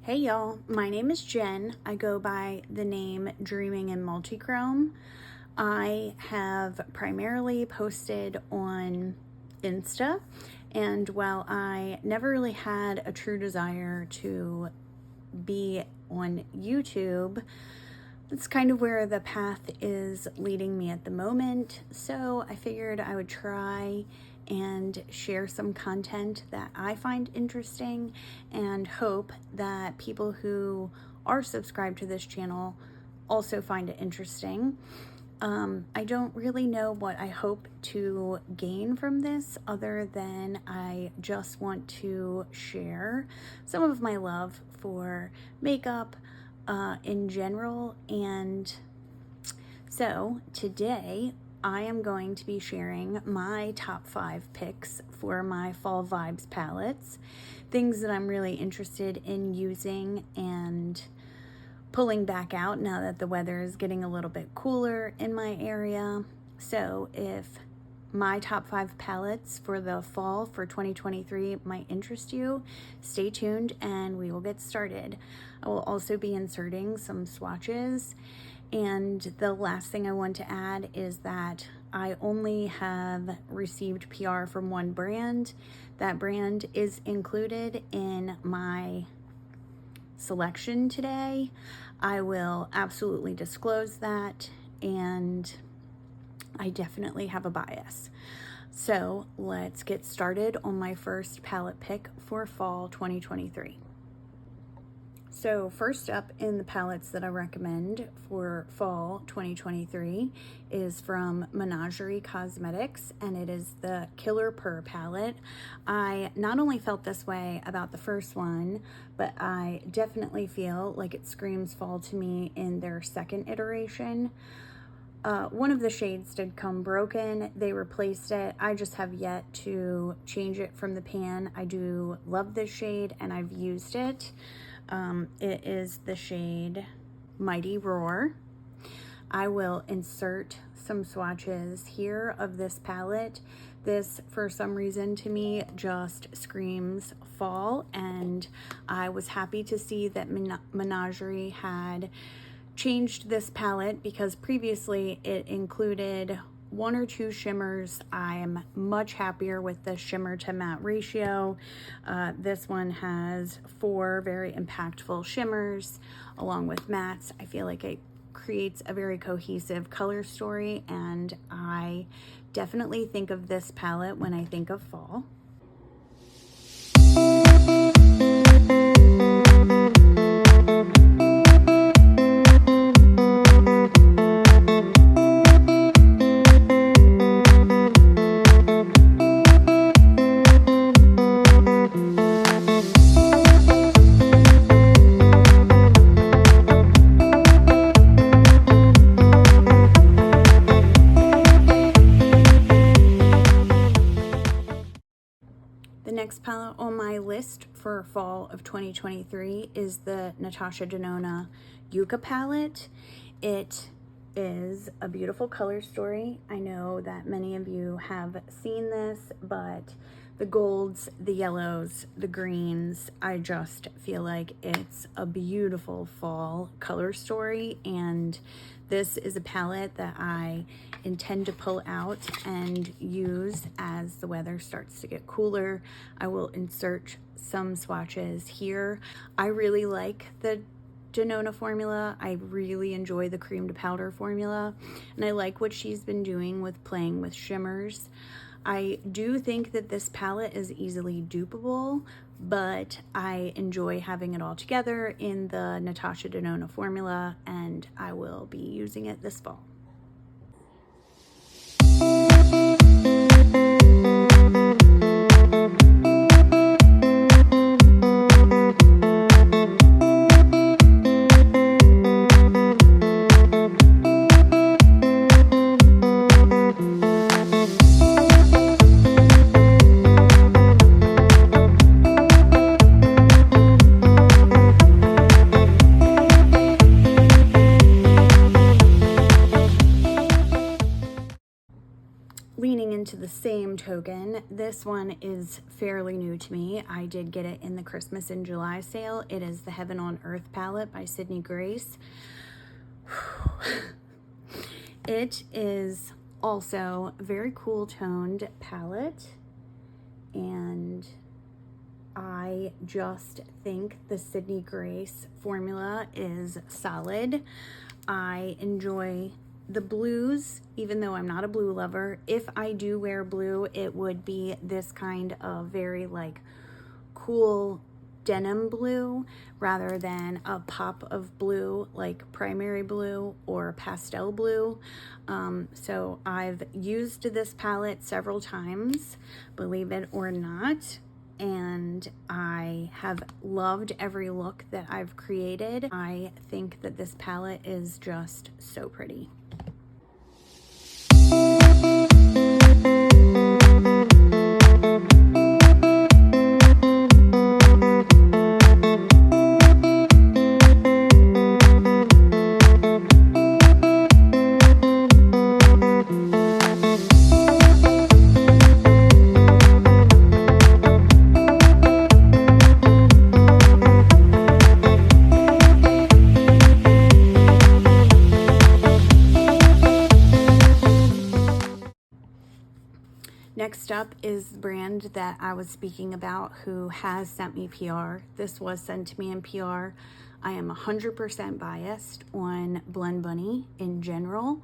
Hey y'all, my name is Jen. I go by the name Dreaming in Multichrome. I have primarily posted on Insta, and while I never really had a true desire to be on YouTube, it's kind of where the path is leading me at the moment. So I figured I would try and share some content that I find interesting and hope that people who are subscribed to this channel also find it interesting. I don't really know what I hope to gain from this other than I just want to share some of my love for makeup in general. And so today I am going to be sharing my top 5 picks for my fall vibes palettes, things that I'm really interested in using and pulling back out now that the weather is getting a little bit cooler in my area. So if my top 5 palettes for the fall for 2023 might interest you, stay tuned and we will get started. I will also be inserting some swatches. And the last thing I want to add is that I only have received PR from one brand. That brand is included in my selection today. I will absolutely disclose that, and I definitely have a bias. So let's get started on my first palette pick for fall 2023. So first up in the palettes that I recommend for fall 2023 is from Artitude Cosmetics, and it is the Killer Purr palette. I not only felt this way about the first one, but I definitely feel like it screams fall to me in their second iteration. One of the shades did come broken. They replaced it. I just have yet to change it from the pan. I do love this shade and I've used it. It is the shade Mighty Roar. I will insert some swatches here of this palette. This, for some reason, to me just screams fall, and I was happy to see that Menagerie had changed this palette because previously it included 1 or 2 shimmers. I am much happier with the shimmer to matte ratio. This one has 4 very impactful shimmers along with mattes. I feel like it creates a very cohesive color story, and I definitely think of this palette when I think of fall. Next palette on my list for fall of 2023 is the Natasha Denona Yucca Palette. It is a beautiful color story. I know that many of you have seen this, but the golds, the yellows, the greens, I just feel like it's a beautiful fall color story, and this is a palette that I intend to pull out and use as the weather starts to get cooler. I will insert some swatches here. I really like the Denona formula. I really enjoy the cream to powder formula, and I like what she's been doing with playing with shimmers. I do think that this palette is easily dupable, but I enjoy having it all together in the Natasha Denona formula, and I will be using it this fall. same token, this one is fairly new to me. I did get it in the Christmas in July sale. It is the Heaven on Earth palette by Sydney Grace. It is also a very cool toned palette, and I just think the Sydney Grace formula is solid. I enjoy the blues, even though I'm not a blue lover. If I do wear blue, it would be this kind of very like cool denim blue rather than a pop of blue like primary blue or pastel blue. So I've used this palette several times, believe it or not, and I have loved every look that I've created. I think that this palette is just so pretty. Next up is the brand that I was speaking about who has sent me PR. This was sent to me in PR. I am 100% biased on Blend Bunny in general.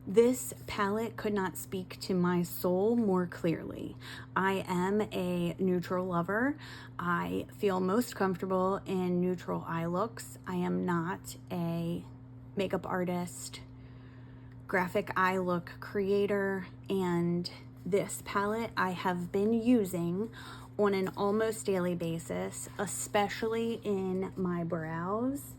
This palette could not speak to my soul more clearly. I am a neutral lover. I feel most comfortable in neutral eye looks. I am not a makeup artist, graphic eye look creator, and this palette I have been using on an almost daily basis, especially in my brows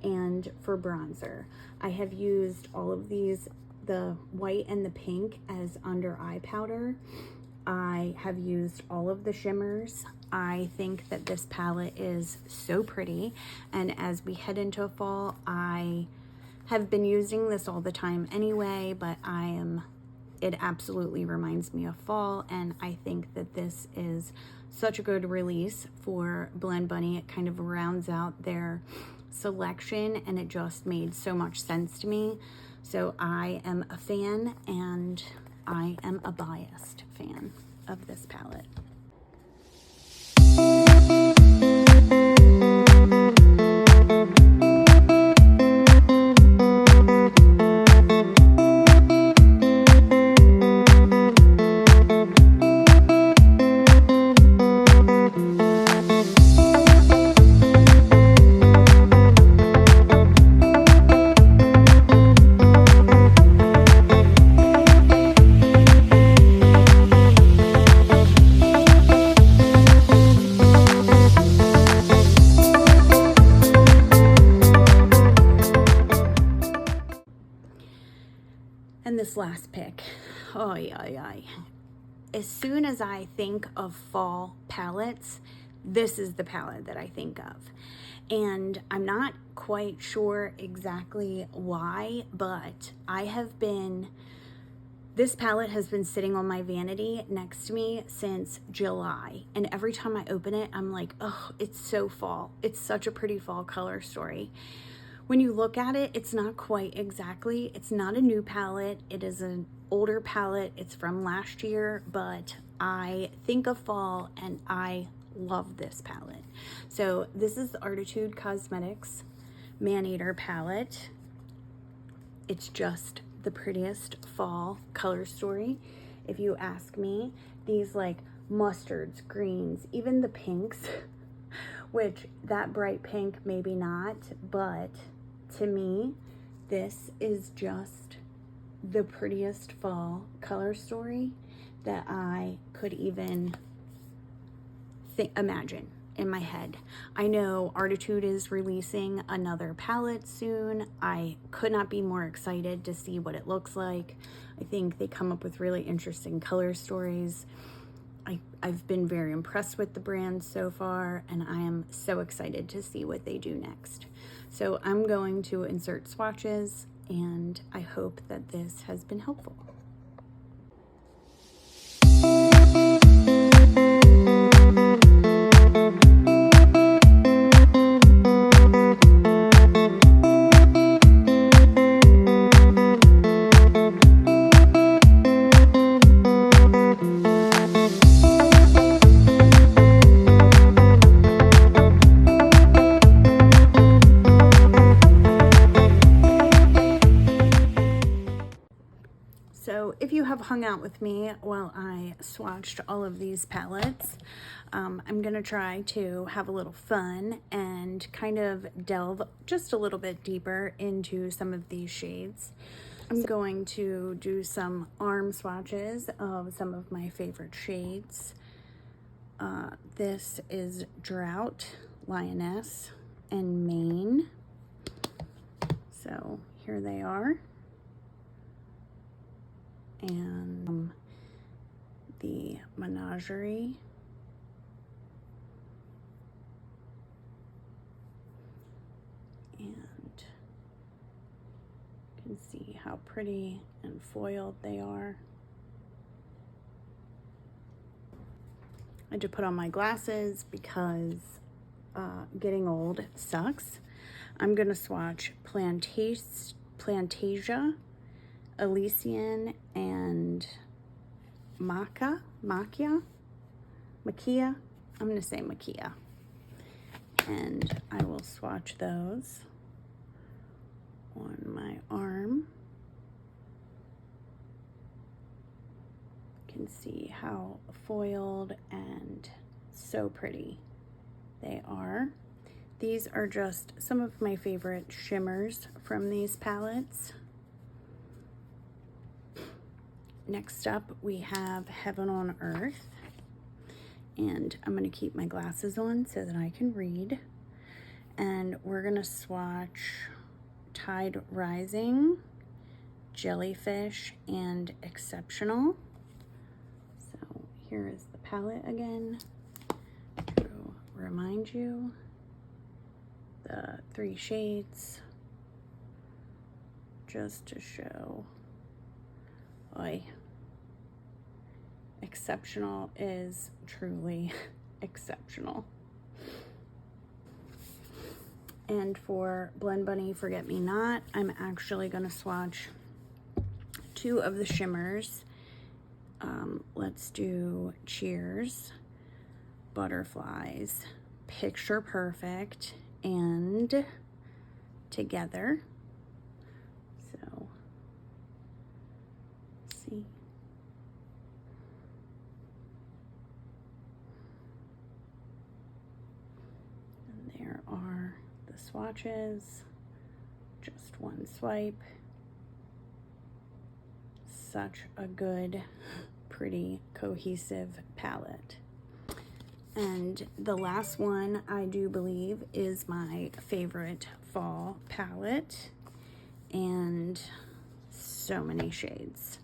and for bronzer. I have used all of these, the white and the pink, as under eye powder. I have used all of the shimmers. I think that this palette is so pretty, and as we head into fall, I have been using this all the time anyway, but it absolutely reminds me of fall, and I think that this is such a good release for Blend Bunny. It kind of rounds out their selection, and it just made so much sense to me. So I am a fan, and I am a biased fan of this palette. And this last pick, as soon as I think of fall palettes, this is the palette that I think of. And I'm not quite sure exactly why, but this palette has been sitting on my vanity next to me since July. And every time I open it, I'm like, oh, it's so fall. It's such a pretty fall color story. When you look at it, it's not quite exactly. It's not a new palette. It is an older palette. It's from last year, but I think of fall and I love this palette. So this is the Artitude Cosmetics Maneater palette. It's just the prettiest fall color story, if you ask me. These like mustards, greens, even the pinks, which that bright pink maybe not, but to me, this is just the prettiest fall color story that I could even imagine in my head. I know Artitude is releasing another palette soon. I could not be more excited to see what it looks like. I think they come up with really interesting color stories. I've been very impressed with the brand so far, and I am so excited to see what they do next. So I'm going to insert swatches, and I hope that this has been helpful. hung out with me while I swatched all of these palettes, I'm gonna try to have a little fun and kind of delve just a little bit deeper into some of these shades. I'm going to do some arm swatches of some of my favorite shades. This is Drought, Lioness, and Mane. So here they are. And the Menagerie. And you can see how pretty and foiled they are. I had to put on my glasses because getting old sucks. I'm gonna swatch Plantasia, Elysian, and Makia. I'm gonna say Makia. And I will swatch those on my arm. You can see how foiled and so pretty they are. These are just some of my favorite shimmers from these palettes. Next up, we have Heaven on Earth. And I'm gonna keep my glasses on so that I can read. And we're gonna swatch Tide Rising, Jellyfish, and Exceptional. So here is the palette again to remind you. The 3 shades, just to show. Exceptional is truly exceptional. And for Blend Bunny Forget Me Not, I'm actually going to swatch 2 of the shimmers. Let's do Cheers, Butterflies, Picture Perfect, and Together. So, see. And there are the swatches. Just one swipe. Such a good, pretty, cohesive palette. And the last one, I do believe, is my favorite fall palette, and so many shades.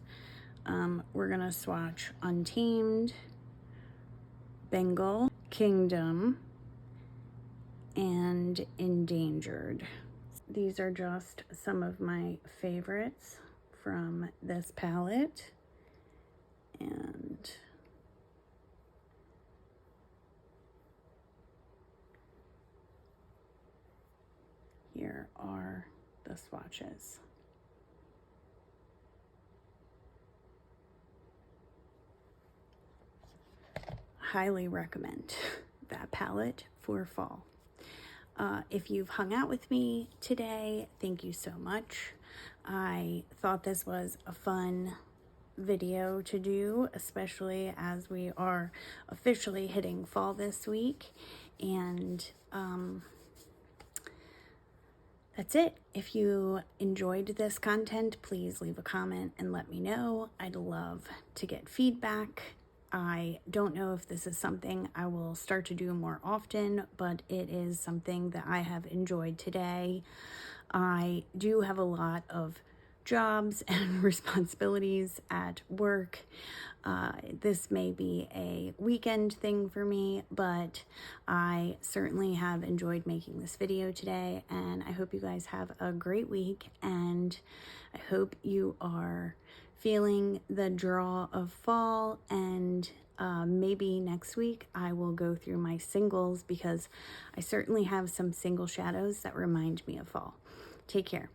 We're gonna swatch Untamed, Bengal, Kingdom, and Endangered. These are just some of my favorites from this palette, and here are the swatches. Highly recommend that palette for fall. If you've hung out with me today, thank you so much. I thought this was a fun video to do, especially as we are officially hitting fall this week. And that's it. If you enjoyed this content, please leave a comment and let me know. I'd love to get feedback. I don't know if this is something I will start to do more often, but it is something that I have enjoyed today. I do have a lot of jobs and responsibilities at work. This may be a weekend thing for me, but I certainly have enjoyed making this video today, and I hope you guys have a great week, and I hope you are feeling the draw of fall, and maybe next week I will go through my singles because I certainly have some single shadows that remind me of fall. Take care.